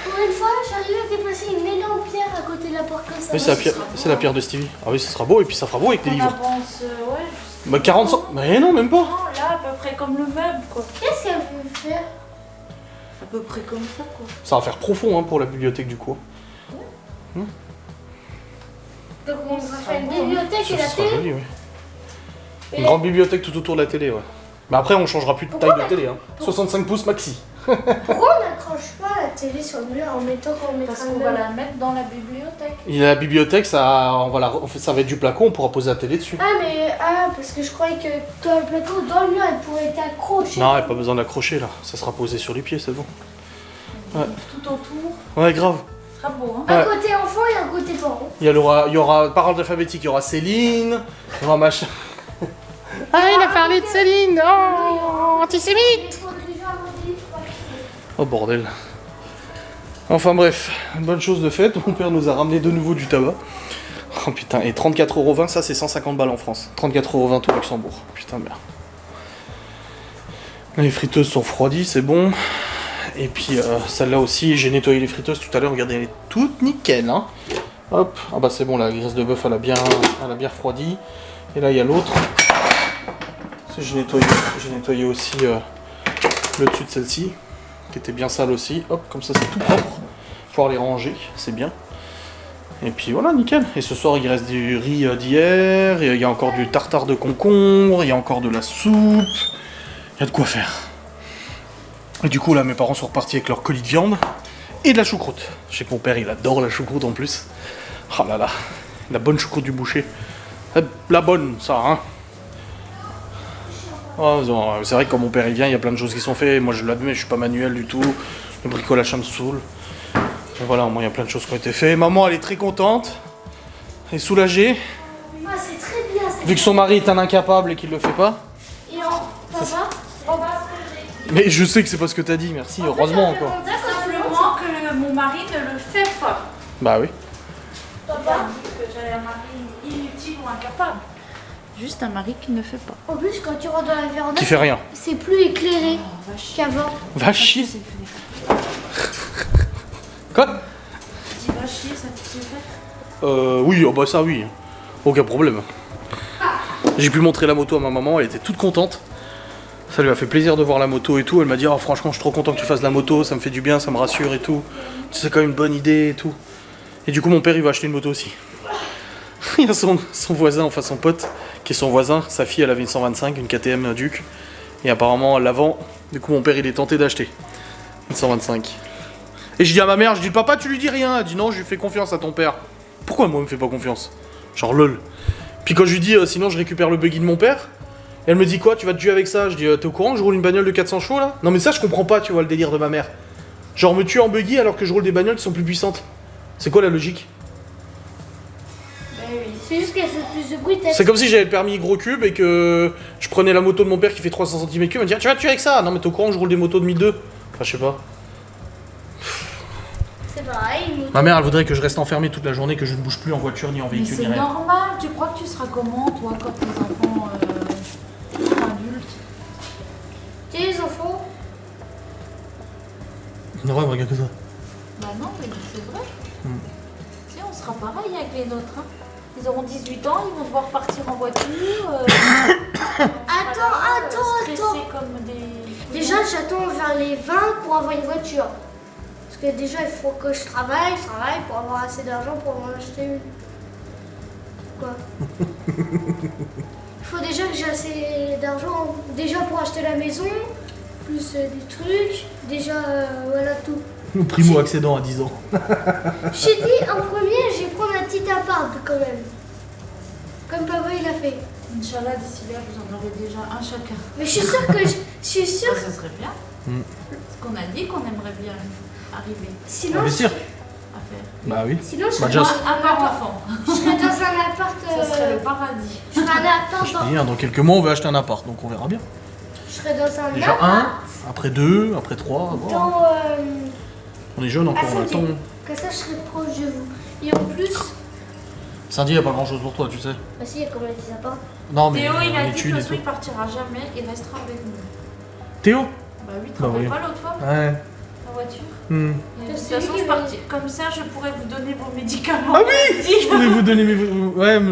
Pour une fois, j'arrive à déplacer une énorme pierre à côté de la porte comme ça. Oui, c'est la pierre de Stevie. Ah oui, ça sera beau, et puis ça fera beau avec les livres. Avance, ouais. Bah 40 cent... Mais non, même pas. Non, là, à peu près comme le meuble, quoi. Qu'est-ce qu'elle veut faire? À peu près comme ça, quoi. Ça va faire profond hein, pour la bibliothèque du coup. Donc on va faire une bibliothèque et Ça la sera télé. joli, oui. Une grande bibliothèque tout autour de la télé, ouais. Mais après, on changera plus de taille de télé, hein. 65 pouces maxi. Pourquoi on n'accroche pas la télé sur le mur en mettant qu'on mettra Parce un qu'on va meuble? la mettre dans la bibliothèque. Et la bibliothèque, ça va être du plafond, on pourra poser la télé dessus. Parce que je croyais que dans le plateau, dans le mur, elle pourrait être accrochée. Non, il n'y a pas besoin d'accrocher là, ça sera posé sur les pieds, c'est bon. Ouais. Tout autour, Ouais, grave. ce sera beau, hein. Un Ouais. côté enfant et un côté parent. Il y aura parole alphabétique, il y aura Céline, il y aura machin. Ah, il a parlé de Céline. Oh, antisémite. Oh bordel. Enfin bref, une bonne chose de faite, mon père nous a ramené de nouveau du tabac. Oh putain, et 34,20€, ça c'est 150 balles en France. 34,20€ au Luxembourg. Putain merde. Les friteuses sont refroidies, c'est bon. Et puis celle-là aussi, j'ai nettoyé les friteuses tout à l'heure, regardez, elle est toute nickel. Hein. Hop, ah bah c'est bon, la graisse de bœuf elle a bien refroidi. Et là il y a l'autre. J'ai nettoyé aussi le dessus de celle-ci, qui était bien sale aussi. Hop, comme ça c'est tout propre. Pouvoir les ranger, c'est bien. Et puis voilà, nickel. Et ce soir il reste du riz d'hier, il y a encore du tartare de concombre, il y a encore de la soupe. Il y a de quoi faire. Et du coup là mes parents sont repartis avec leur colis de viande et de la choucroute. Je sais que mon père il adore la choucroute en plus. Oh là là, la bonne choucroute du boucher. La bonne ça hein. Oh, c'est vrai que quand mon père il vient, il y a plein de choses qui sont faites. Moi je l'admets, je suis pas manuel du tout. Le bricolage ça me saoule. Mais voilà, au moins il y a plein de choses qui ont été faites. Maman elle est très contente. Elle est soulagée. Ah, c'est très bien. Vu que son mari est un incapable et qu'il le fait pas. Et papa, Mais je sais que c'est pas ce que t'as dit, merci, heureusement encore. Simplement que mon mari ne le fait pas. Bah oui. Papa, que j'ai un mari inutile ou incapable. Juste un mari qui ne fait pas. en plus, quand tu rentres dans la véranda, Qui fait rien. c'est plus éclairé qu'avant. Va chier. Quoi? Tu vas chier, ça te fait faire. Oui, oh bah ça oui. Aucun problème. J'ai pu montrer la moto à ma maman, elle était toute contente. Ça lui a fait plaisir de voir la moto et tout. Elle m'a dit, oh franchement, je suis trop content que tu fasses la moto, ça me fait du bien, ça me rassure et tout. C'est quand même une bonne idée et tout. Et du coup, mon père, il va acheter une moto aussi. Il y a son voisin, enfin son pote, qui est son voisin. Sa fille, elle avait une 125, une KTM Duke. Et apparemment, elle la vend. Du coup, mon père, il est tenté d'acheter une 125. Et je dis à ma mère, je dis, papa, tu lui dis rien. Elle dit, non, je lui fais confiance à ton père. Pourquoi moi, il me fait pas confiance? Genre, lol. Puis quand je lui dis, sinon, je récupère le buggy de mon père. Elle me dit quoi, tu vas te tuer avec ça? Je dis, t'es au courant que je roule une bagnole de 400 chevaux là? Non mais ça je comprends pas, tu vois, le délire de ma mère. Genre me tuer en buggy alors que je roule des bagnoles qui sont plus puissantes. C'est quoi la logique? Ben, C'est juste qu'elle fait plus de bruit, C'est comme si j'avais le permis gros cube et que je prenais la moto de mon père qui fait 300 cm3 et me dire tu vas tuer avec ça. Non mais t'es au courant que je roule des motos de 1002. Enfin je sais pas. C'est pareil, une moto. Ma mère elle voudrait que je reste enfermé toute la journée, que je ne bouge plus en voiture ni en Mais véhicule c'est ni rien. normal. Tu crois que tu seras comment, toi, quand tes enfants seront adultes? Tu sais, les enfants, Non ouais, regarde que ça. Bah non, mais c'est vrai. Tu sais, on sera pareil avec les nôtres. Hein. Ils auront 18 ans, ils vont devoir partir en voiture. Attends. Comme des... Déjà, j'attends vers les 20 pour avoir une voiture. Parce que déjà, il faut que je travaille pour avoir assez d'argent pour en acheter une. Quoi? Il faut déjà que j'ai assez d'argent. Déjà pour acheter la maison, plus des trucs. Déjà, voilà tout. Primo accédant à 10 ans. J'ai dit en premier, je vais prendre un petit appart quand même. Comme papa il a fait. Inch'Allah, d'ici là, vous en aurez déjà un chacun. Mais je suis sûre que je suis sûre. Ça serait bien. Ce qu'on a dit qu'on aimerait bien arriver Sinon, Investir. à faire. Bah oui. sinon je Bah, serais, just- Un par enfant. je serais dans un appart. Ça serait le paradis. Je serais un appart. Je dis, hein, dans quelques mois on va acheter un appart, donc on verra bien. Je serais dans un Déjà appart. un, après deux, après trois, voilà. Dans, On est jeune encore, à on Saint-Dié. attend. Comme ça, je serais proche de vous. Et en plus, Saint-Dié y a pas grand chose pour toi, tu sais. bah si, il y a quand même des apparts. Non mais Théo, il a en dit que études de et toute façon, tout. il partira jamais, il restera avec nous. Théo. Bah oui, Bah travaille oui. pas l'autre fois, Ouais. la voiture. Hmm. Il a dit, de C'est toute façon, lui je qui partis. Comme ça, je pourrais vous donner vos médicaments. Ah oui. Je pourrais vous donner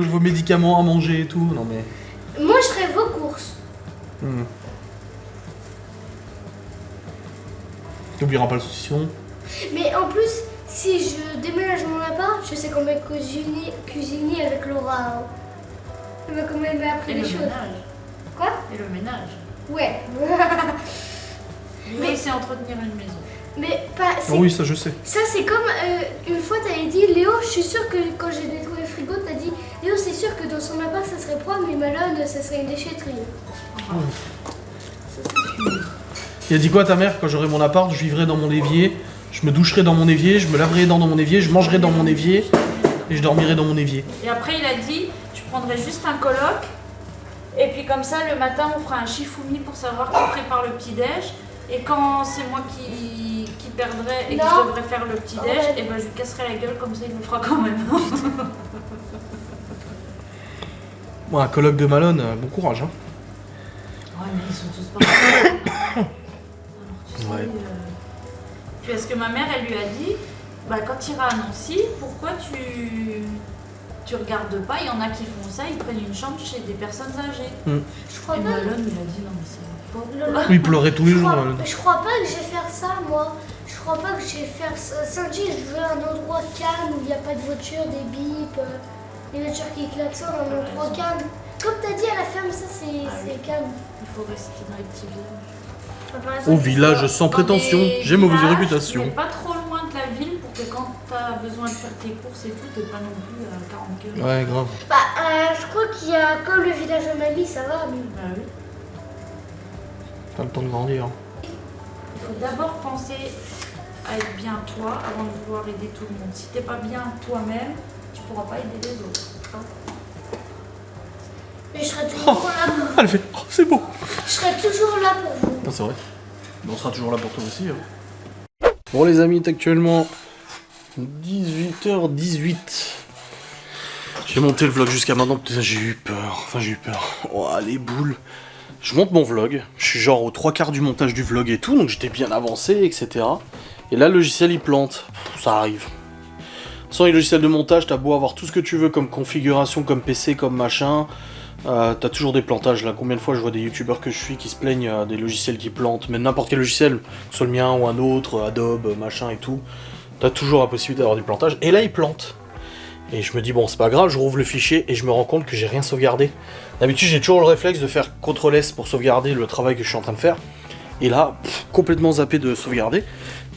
vos médicaments à manger et tout. Non mais. Moi, je ferais vos courses. T'oublieras pas le saucisson. Mais en plus, si je déménage mon appart, je sais combien cuisiner avec Laura. Hein. Elle m'a quand même appris Et des le choses. ménage. Quoi? Et le ménage. Ouais. Mais c'est entretenir une maison. Mais pas. Ah oui, ça je sais. Ça, c'est comme une fois, t'avais dit, Léo, je suis sûre que quand j'ai nettoyé le frigo, t'as dit, Léo, c'est sûr que dans son appart, ça serait propre, mais Malone, ça serait une déchetterie. Il a dit quoi ta mère? Quand j'aurai mon appart, je vivrai dans mon évier, je me doucherai dans mon évier, je me laverai les dents dans mon évier, je mangerai dans mon évier et je dormirai dans mon évier. Et après, il a dit, je prendrai juste un coloc. Et puis comme ça, le matin, on fera un chifoumi pour savoir qui prépare le petit-déj. Et quand c'est moi qui perdrai et que Non. je devrais faire le petit-déj, et ben je lui casserai la gueule, comme ça il le fera quand même. Bon, un colloque de Malone, bon courage hein. Ouais, mais ils sont tous pareils. Alors, tu sais, Ouais. Puis est-ce que ma mère, elle lui a dit, bah, quand tu iras à Nancy, pourquoi tu regardes pas? Il y en a qui font ça, ils prennent une chambre chez des personnes âgées. Je crois Et pas. Malone, il a dit, non, mais c'est pas... Lola, Oui, il pleurait tous les jours. Malone. je crois pas que je vais faire ça, moi. Je crois pas que je vais faire ça. Saint-Gilles, je veux un endroit calme où il n'y a pas de voiture, des bips, les voitures qui klaxonnent, un endroit calme. Comme t'as dit à la ferme, ça c'est calme. Il faut rester dans les petits villages. Enfin, par exemple, Au village sans prétention, Dans des j'ai mauvaise villages, réputation. Mais pas trop loin de la ville pour que quand t'as besoin de faire tes courses et tout, t'es pas non plus à 40 km. Ouais, grave. Bah, je crois qu'il y a comme le village de Mamie, ça va. Mais... Bah oui. T'as le temps de grandir. Il faut d'abord penser à être bien toi avant de vouloir aider tout le monde. Si t'es pas bien toi-même, tu pourras pas aider les autres. Hein. Mais je serai toujours là pour Elle fait, oh, c'est beau. Je serai toujours là pour vous. Non, c'est vrai. Mais on sera toujours là pour toi aussi. Hein. Bon les amis, il est actuellement 18h18. J'ai monté le vlog jusqu'à maintenant, putain j'ai eu peur. Enfin j'ai eu peur. Oh les boules. Je monte mon vlog, je suis genre aux 3/4 du montage du vlog et tout, donc j'étais bien avancé, etc. Et là le logiciel il plante. Ça arrive. Sans les logiciels de montage, t'as beau avoir tout ce que tu veux comme configuration, comme PC, comme machin. T'as toujours des plantages là. Combien de fois je vois des youtubeurs que je suis qui se plaignent des logiciels qui plantent, mais n'importe quel logiciel, que ce soit le mien ou un autre, Adobe, machin et tout, t'as toujours la possibilité d'avoir des plantages. Et là il plante. Et je me dis bon c'est pas grave, je rouvre le fichier et je me rends compte que j'ai rien sauvegardé. D'habitude j'ai toujours le réflexe de faire CTRL-S pour sauvegarder le travail que je suis en train de faire. Et là, complètement zappé de sauvegarder.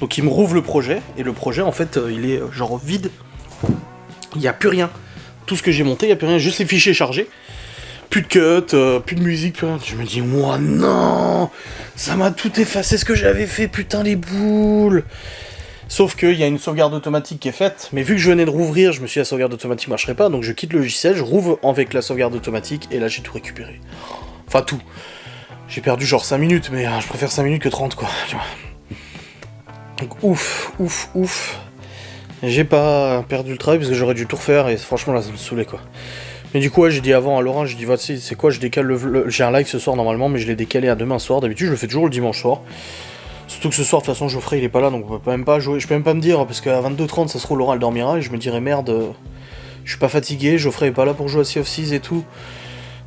Donc il me rouvre le projet, et le projet en fait il est genre vide. Il n'y a plus rien. Tout ce que j'ai monté, il n'y a plus rien, juste les fichiers chargés. Plus de cut, plus de musique, plus rien. Je me dis, moi non, ça m'a tout effacé ce que j'avais fait, putain les boules. Sauf qu'il y a une sauvegarde automatique qui est faite, mais vu que je venais de rouvrir, je me suis dit la sauvegarde automatique marcherait pas, donc je quitte le logiciel, je rouvre avec la sauvegarde automatique, et là j'ai tout récupéré. Enfin tout. J'ai perdu genre 5 minutes, mais je préfère 5 minutes que 30 quoi. Tu vois. Donc ouf. J'ai pas perdu le travail parce que j'aurais dû tout refaire, et franchement là ça me saoulait quoi. Mais du coup ouais, j'ai dit avant à Laurent, j'ai dit vas-y c'est quoi, je décale j'ai un live ce soir normalement, mais je l'ai décalé à demain soir, d'habitude je le fais toujours le dimanche soir. Surtout que ce soir, de toute façon, Geoffrey il est pas là, donc on peut même pas jouer. Je peux même pas me dire, parce qu'à 22h30, ça se trouve, Laura elle dormira, et je me dirais merde, je suis pas fatigué, Geoffrey est pas là pour jouer à Sea of Thieves et tout.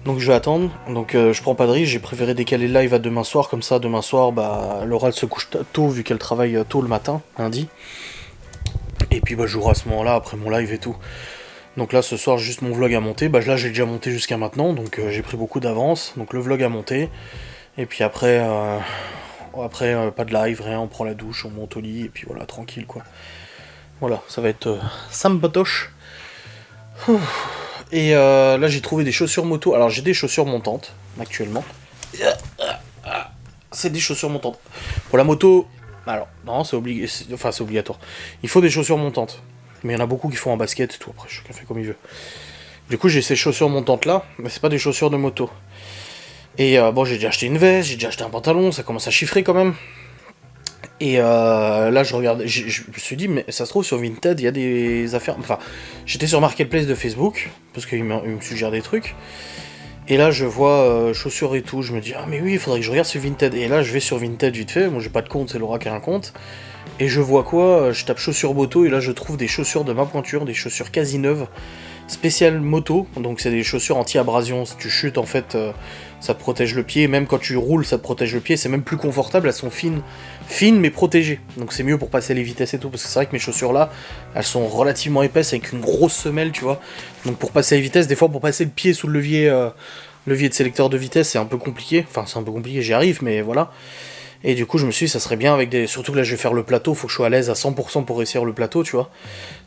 Donc je vais attendre, donc je prends pas de risque, j'ai préféré décaler le live à demain soir, comme ça, demain soir, bah, Laura elle se couche tôt, vu qu'elle travaille tôt le matin, lundi. Et puis bah, je jouerai à ce moment-là, après mon live et tout. Donc là, ce soir, juste mon vlog à monter, bah là j'ai déjà monté jusqu'à maintenant, donc j'ai pris beaucoup d'avance, donc le vlog à monter. Et puis après... pas de live, rien, on prend la douche, on monte au lit, et puis voilà, tranquille quoi. Voilà, ça va être sympatoche. Et là j'ai trouvé des chaussures moto. Alors j'ai des chaussures montantes, actuellement. C'est des chaussures montantes. Pour la moto, alors, non, c'est obligatoire. Il faut des chaussures montantes. Mais il y en a beaucoup qui font en basket et tout, après chacun fait comme il veut. Du coup j'ai ces chaussures montantes là, mais c'est pas des chaussures de moto. Et bon, j'ai déjà acheté une veste, j'ai déjà acheté un pantalon, ça commence à chiffrer quand même. Et là, je regardais, je me suis dit, mais ça se trouve sur Vinted, il y a des affaires. Enfin, j'étais sur Marketplace de Facebook, parce qu'il me suggère des trucs. Et là, je vois chaussures et tout, je me dis, ah, mais oui, il faudrait que je regarde sur Vinted. Et là, je vais sur Vinted vite fait, moi j'ai pas de compte, c'est Laura qui a un compte. Et je vois quoi, je tape chaussures moto, et là, je trouve des chaussures de ma pointure, des chaussures quasi neuves, spéciales moto. Donc, c'est des chaussures anti-abrasion, si tu chutes, en fait. Ça te protège le pied, même quand tu roules, ça te protège le pied, c'est même plus confortable, elles sont fines mais protégées. Donc c'est mieux pour passer les vitesses et tout, parce que c'est vrai que mes chaussures là, elles sont relativement épaisses avec une grosse semelle, tu vois. Donc pour passer les vitesses, des fois pour passer le pied sous le levier de sélecteur de vitesse, c'est un peu compliqué. Enfin c'est un peu compliqué, j'y arrive, mais voilà. Et du coup je me suis dit, ça serait bien avec des... Surtout que là je vais faire le plateau, faut que je sois à l'aise à 100% pour réussir le plateau, tu vois.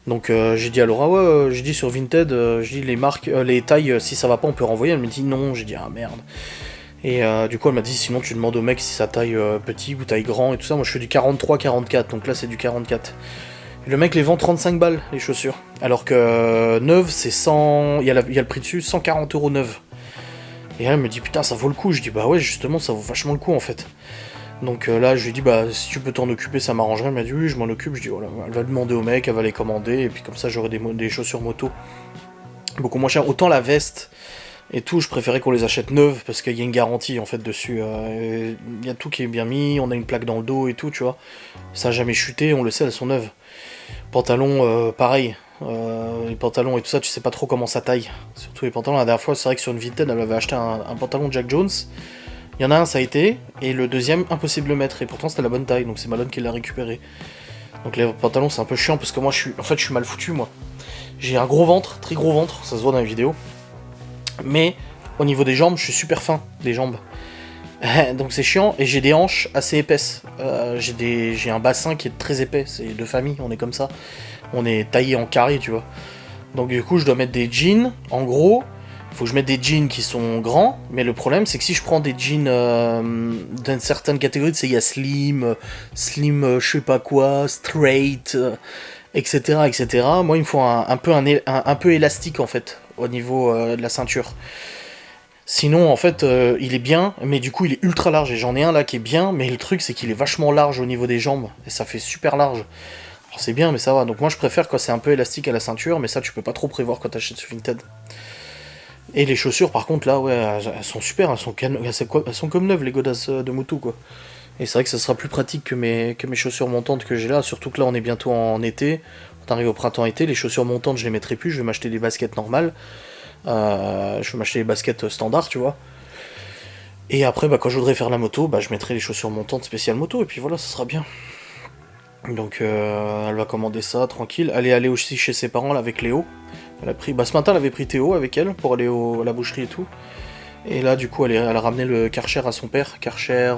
Donc j'ai dit à Laura, ouais, j'ai dit sur Vinted, j'ai dit les marques, les tailles, si ça va pas on peut renvoyer. Elle me dit non, j'ai dit ah merde. Et du coup elle m'a dit sinon tu demandes au mec si ça taille petit ou taille grand et tout ça. Moi je fais du 43-44, donc là c'est du 44. Et le mec les vend 35 balles les chaussures. Alors que neuve c'est 100, il y a le prix dessus, 140€ neuve. Et elle me dit putain ça vaut le coup, je dis bah ouais justement ça vaut vachement le coup en fait. Donc là, je lui ai dit, bah, si tu peux t'en occuper, ça m'arrangerait. Elle m'a dit, oui, je m'en occupe. Je dis, voilà, elle va demander au mec, elle va les commander, et puis comme ça, j'aurai des chaussures moto beaucoup moins chères. Autant la veste et tout, je préférais qu'on les achète neuves, parce qu'il y a une garantie, en fait, dessus. Il y a tout qui est bien mis, on a une plaque dans le dos et tout, tu vois. Ça n'a jamais chuté, on le sait, elles sont neuves. Pantalons, pareil. Les pantalons et tout ça, tu sais pas trop comment ça taille. Surtout les pantalons, la dernière fois, c'est vrai que sur une Vinted, elle avait acheté un pantalon Jack Jones. Il y en a un, ça a été, et le deuxième, impossible de le mettre, et pourtant c'était la bonne taille, donc c'est Malone qui l'a récupéré. Donc les pantalons, c'est un peu chiant, parce que moi, je suis mal foutu, moi. J'ai un gros ventre, très gros ventre, ça se voit dans les vidéos. Mais, au niveau des jambes, je suis super fin, des jambes. Donc c'est chiant, et j'ai des hanches assez épaisses. J'ai un bassin qui est très épais, c'est de famille, on est comme ça. On est taillé en carré, tu vois. Donc du coup, je dois mettre des jeans, en gros... Faut que je mette des jeans qui sont grands, mais le problème c'est que si je prends des jeans d'une certaine catégorie, tu sais, il y a slim, je sais pas quoi, straight, etc., etc. Moi il me faut un peu élastique en fait, au niveau de la ceinture. Sinon en fait il est bien, mais du coup il est ultra large, et j'en ai un là qui est bien, mais le truc c'est qu'il est vachement large au niveau des jambes, et ça fait super large. Alors c'est bien mais ça va, donc moi je préfère quand c'est un peu élastique à la ceinture, mais ça tu peux pas trop prévoir quand t'achètes sur Vinted. Et les chaussures, par contre, là, ouais, elles sont super, elles sont comme neuves, les godasses de moto, quoi. Et c'est vrai que ça sera plus pratique que mes chaussures montantes que j'ai là, surtout que là, on est bientôt en été, on arrive au printemps-été, les chaussures montantes, je les mettrai plus, je vais m'acheter des baskets normales, je vais m'acheter des baskets standards, tu vois. Et après, bah, quand je voudrais faire la moto, bah, je mettrai les chaussures montantes spéciales moto, et puis voilà, ça sera bien. Donc, elle va commander ça, tranquille. Elle est allée aussi chez ses parents, là, avec Léo. Elle a pris, bah, ce matin elle avait pris Théo avec elle pour aller à la boucherie et tout. Et là du coup elle a ramené le Karcher à son père. Karcher,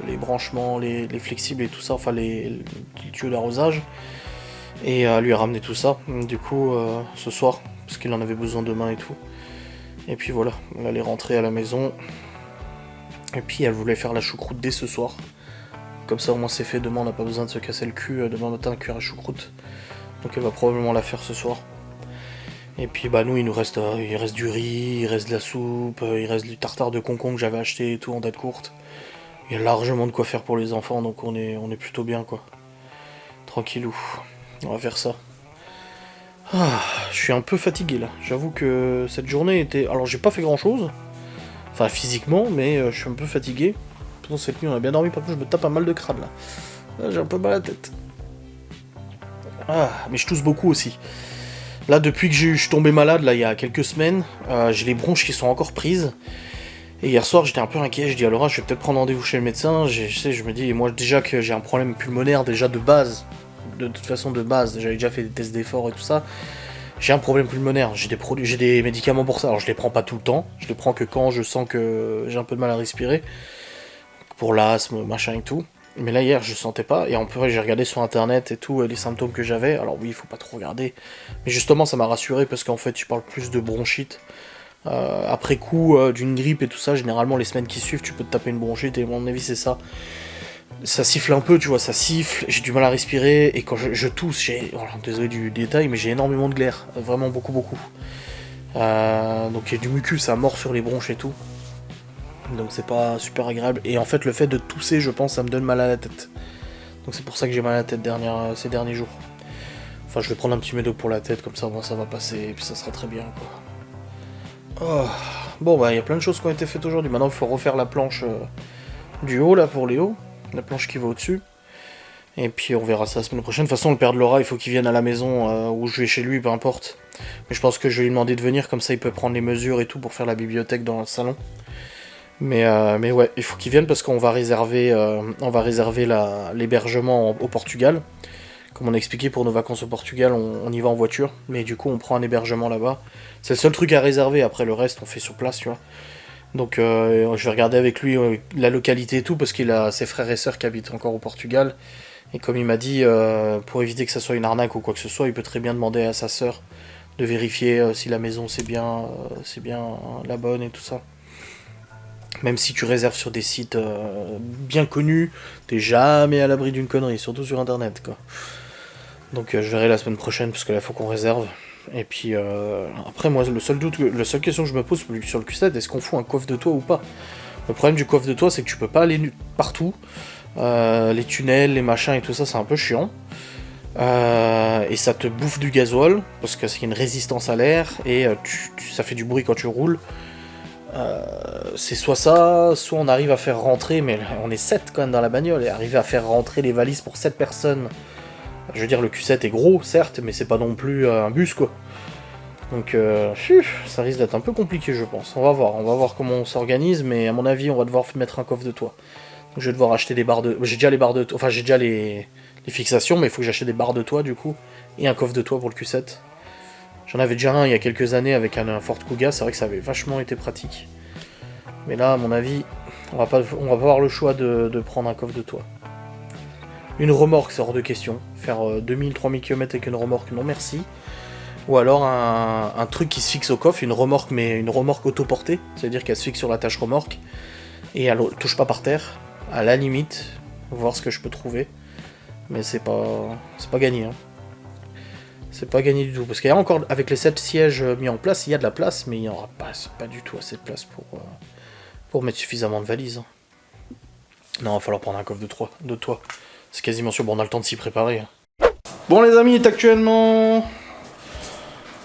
les branchements, les flexibles et tout ça, enfin les tuyaux d'arrosage. Et elle lui a ramené tout ça, du coup ce soir, parce qu'il en avait besoin demain et tout. Et puis voilà, elle est rentrée à la maison. Et puis elle voulait faire la choucroute dès ce soir. Comme ça au moins c'est fait, demain on n'a pas besoin de se casser le cul, demain matin cuire à choucroute. Donc elle va probablement la faire ce soir. Et puis bah nous il reste du riz, il reste de la soupe, il reste du tartare de concombre que j'avais acheté et tout en date courte. Il y a largement de quoi faire pour les enfants, donc on est plutôt bien quoi. Tranquillou, on va faire ça. Ah, je suis un peu fatigué là, j'avoue que cette journée était... Alors j'ai pas fait grand chose, enfin physiquement, mais je suis un peu fatigué. Pourtant cette nuit on a bien dormi, par contre je me tape un mal de crâne là. J'ai un peu mal à la tête. Ah, mais je tousse beaucoup aussi. Là depuis que je suis tombé malade là il y a quelques semaines, j'ai les bronches qui sont encore prises. Et hier soir j'étais un peu inquiet, je dis à Laura je vais peut-être prendre rendez-vous chez le médecin, je me dis moi déjà que j'ai un problème pulmonaire déjà de base. De toute façon de base, j'avais déjà fait des tests d'effort et tout ça. J'ai un problème pulmonaire, j'ai des médicaments pour ça. Alors je les prends pas tout le temps, je les prends que quand je sens que j'ai un peu de mal à respirer. Pour l'asthme, machin et tout. Mais là hier je sentais pas, et en plus j'ai regardé sur internet et tout, les symptômes que j'avais. Alors oui, il faut pas trop regarder. Mais justement ça m'a rassuré parce qu'en fait tu parles plus de bronchite. Après coup d'une grippe et tout ça, généralement les semaines qui suivent tu peux te taper une bronchite et à mon avis c'est ça. Ça siffle un peu, tu vois, ça siffle, j'ai du mal à respirer, et quand je tousse, désolé du détail, mais j'ai énormément de glaire, vraiment beaucoup. Donc il y a du mucus à mort sur les bronches et tout. Donc c'est pas super agréable, et en fait le fait de tousser, je pense, ça me donne mal à la tête. Donc c'est pour ça que j'ai mal à la tête ces derniers jours. Enfin je vais prendre un petit médoc pour la tête, comme ça, bon, ça va passer, et puis ça sera très bien, quoi. Oh. Bon bah il y a plein de choses qui ont été faites aujourd'hui, maintenant il faut refaire la planche du haut là pour Léo. La planche qui va au-dessus. Et puis on verra ça la semaine prochaine. De toute façon, le père de Laura, il faut qu'il vienne à la maison ou je vais chez lui, peu importe. Mais je pense que je vais lui demander de venir, comme ça il peut prendre les mesures et tout pour faire la bibliothèque dans le salon. Mais ouais, il faut qu'il vienne parce qu'on va réserver, l'hébergement au Portugal. Comme on a expliqué pour nos vacances au Portugal, on y va en voiture. Mais du coup, on prend un hébergement là-bas. C'est le seul truc à réserver. Après, le reste, on fait sur place, tu vois. Donc je vais regarder avec lui la localité et tout, parce qu'il a ses frères et sœurs qui habitent encore au Portugal. Et comme il m'a dit, pour éviter que ça soit une arnaque ou quoi que ce soit, il peut très bien demander à sa sœur de vérifier si la maison c'est bien la bonne et tout ça. Même si tu réserves sur des sites bien connus, t'es jamais à l'abri d'une connerie, surtout sur internet quoi. Donc je verrai la semaine prochaine, parce que là faut qu'on réserve. Et puis après moi la seule question que je me pose sur le Q7, est-ce qu'on fout un coffre de toit ou pas? Le problème du coffre de toit c'est que tu peux pas aller partout, les tunnels, les machins et tout ça c'est un peu chiant, et ça te bouffe du gasoil parce que c'est une résistance à l'air et ça fait du bruit quand tu roules. C'est soit ça, soit on arrive à faire rentrer, mais on est 7 quand même dans la bagnole, et arriver à faire rentrer les valises pour 7 personnes. Je veux dire, le Q7 est gros, certes, mais c'est pas non plus un bus, quoi. Donc, ça risque d'être un peu compliqué, je pense. On va voir comment on s'organise, mais à mon avis, on va devoir mettre un coffre de toit. Donc, je vais devoir acheter des barres de... J'ai déjà les barres de toit, enfin, j'ai déjà les fixations, mais il faut que j'achète des barres de toit, du coup, et un coffre de toit pour le Q7. J'en avais déjà un il y a quelques années avec un Ford Kuga, c'est vrai que ça avait vachement été pratique. Mais là, à mon avis, on va pas avoir le choix de prendre un coffre de toit. Une remorque, c'est hors de question. Faire 2000-3000 km avec une remorque, non merci. Ou alors un truc qui se fixe au coffre, une remorque, mais une remorque autoportée, c'est-à-dire qu'elle se fixe sur la tâche remorque, et elle touche pas par terre, à la limite, voir ce que je peux trouver. Mais c'est pas gagné, hein. C'est pas gagné du tout, parce qu'il y a encore, avec les 7 sièges mis en place, il y a de la place, mais il n'y aura pas du tout assez de place pour mettre suffisamment de valises. Non, il va falloir prendre un coffre de toit. C'est quasiment sûr, bon, on a le temps de s'y préparer. Bon les amis, il est actuellement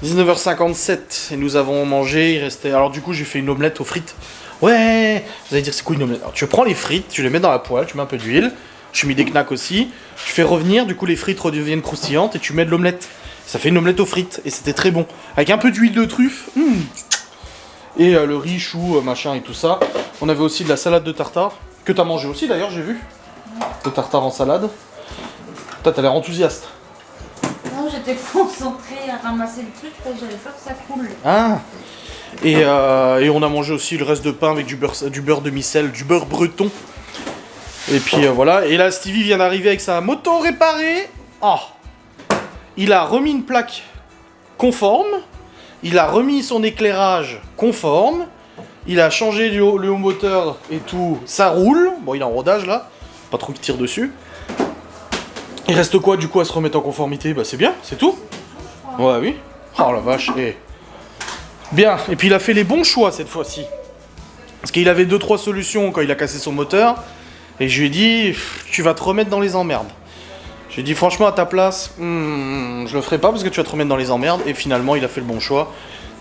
19h57, et nous avons mangé, il restait... Alors du coup, j'ai fait une omelette aux frites. Ouais, vous allez dire, c'est quoi une omelette? Alors tu prends les frites, tu les mets dans la poêle, tu mets un peu d'huile, je mets des knacks aussi, tu fais revenir, du coup les frites redeviennent croustillantes, et tu mets de l'omelette. Ça fait une omelette aux frites, et c'était très bon. Avec un peu d'huile de truffe, et le riz, chou, machin et tout ça. On avait aussi de la salade de tartare, que t'as mangé aussi d'ailleurs, j'ai vu. Le tartare en salade. Toi, t'as l'air enthousiaste. Non, j'étais concentrée à ramasser le truc, parce que j'avais peur que ça coule. Ah. Et on a mangé aussi le reste de pain avec du beurre demi-sel, du beurre breton. Et puis voilà. Et là, Stevie vient d'arriver avec sa moto réparée. Oh. Il a remis une plaque conforme. Il a remis son éclairage conforme. Il a changé le haut moteur et tout. Ça roule. Bon, il est en rodage là. pas trop qui tire dessus. Il reste quoi du coup à se remettre en conformité? Bah c'est bien, c'est tout. Ouais, oui. Oh la vache, et... Bien, et puis il a fait les bons choix cette fois-ci. Parce qu'il avait 2-3 solutions quand il a cassé son moteur. Et je lui ai dit, tu vas te remettre dans les emmerdes. J'ai dit franchement à ta place, je le ferai pas parce que tu vas te remettre dans les emmerdes. Et finalement il a fait le bon choix.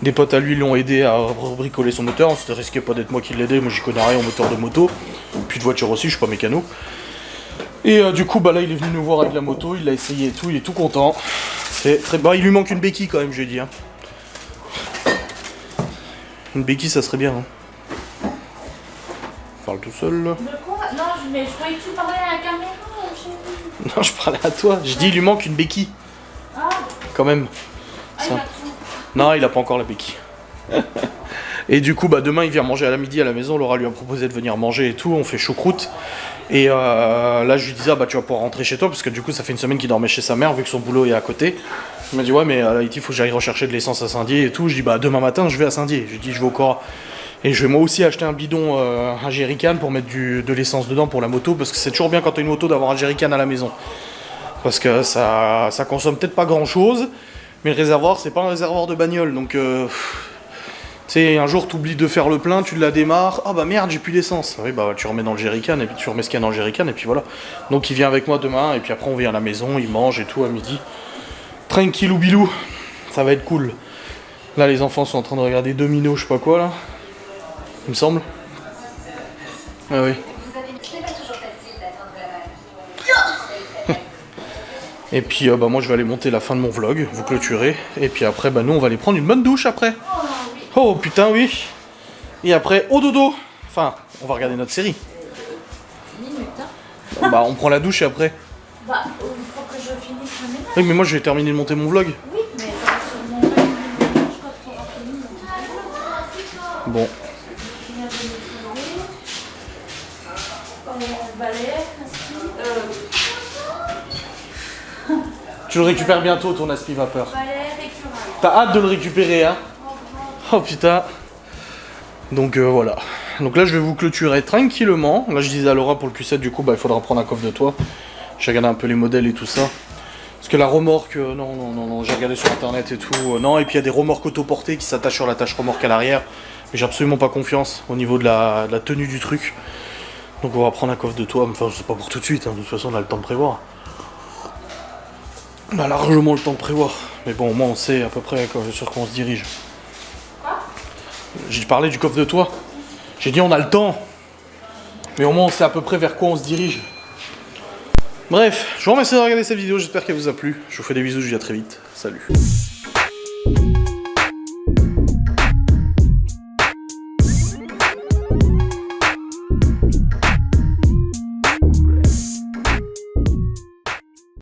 Des potes à lui l'ont aidé à bricoler son moteur. Ça ne risquait pas d'être moi qui l'aidais, moi j'y connais rien au moteur de moto. Puis de voiture aussi, je suis pas mécano. Et du coup bah là il est venu nous voir avec la moto, il l'a essayé et tout, il est tout content. C'est très... Bah il lui manque une béquille quand même, je lui ai dit. Hein. Une béquille ça serait bien. Hein. Parle tout seul. De quoi? Non, mais je croyais que tu parlais à la caméra. Non, je parlais à toi. Je dis, il lui manque une béquille. Ah, Quand même. ah, Ça. il a tout. Non, il a pas encore la béquille. Et du coup, bah demain, il vient manger à la midi à la maison. Laura lui a proposé de venir manger et tout. On fait choucroute. Et là, je lui disais, ah, bah tu vas pouvoir rentrer chez toi. Parce que du coup, ça fait une semaine qu'il dormait chez sa mère, vu que son boulot est à côté. Il m'a dit, ouais, mais il faut que j'aille rechercher de l'essence à Saint-Dié et tout. Je dis, bah demain matin, je vais à Saint-Dié. Je dis, je vais au Cora. Et je vais moi aussi acheter un bidon, un jerrycan pour mettre de l'essence dedans pour la moto. Parce que c'est toujours bien quand t'as une moto d'avoir un jerrycan à la maison. Parce que ça consomme peut-être pas grand chose. Mais le réservoir, c'est pas un réservoir de bagnole. Donc, tu sais, un jour, t'oublies de faire le plein, tu la démarres. Ah bah merde, j'ai plus d'essence. Oui, bah tu remets dans le jerrycan et puis tu remets ce qu'il y a dans le jerrycan et puis voilà. Donc il vient avec moi demain et puis après on vient à la maison, il mange et tout à midi. Tranquillou bilou. Ça va être cool. Là, les enfants sont en train de regarder Domino, je sais pas quoi là. Il me semble. Ah oui. Et puis bah moi je vais aller monter la fin de mon vlog, vous clôturez. Et puis après bah nous on va aller prendre une bonne douche après. Oh putain oui. Et après au dodo. Enfin, on va regarder notre série. Minute, hein. Bah on prend la douche et après. Bah, il faut que je finisse le ménage. Oui mais moi je vais terminer de monter mon vlog. Oui, mais sur mon ménage, quand tu auras fini, Bon. finir de nettoyer. Balai, Tu le récupères bientôt ton aspi vapeur. balai, récurrent. T'as hâte de le récupérer hein. Oh putain. Donc voilà. Donc là je vais vous clôturer tranquillement. Là je disais à Laura pour le Q7 du coup bah il faudra prendre un coffre de toit. J'ai regardé un peu les modèles et tout ça. Parce que la remorque, non, j'ai regardé sur internet et tout. Non, et puis il y a des remorques autoportées qui s'attachent sur l'attache remorque à l'arrière. Mais j'ai absolument pas confiance au niveau de la tenue du truc. Donc on va prendre un coffre de toit. Enfin c'est pas pour tout de suite, hein. De toute façon on a le temps de prévoir. On a largement le temps de prévoir. Mais bon au moins on sait à peu près sur quoi on se dirige. J'ai parlé du coffre de toit. J'ai dit on a le temps. Mais au moins on sait à peu près vers quoi on se dirige. Bref, je vous remercie de regarder cette vidéo, j'espère qu'elle vous a plu. Je vous fais des bisous, je vous dis à très vite. Salut.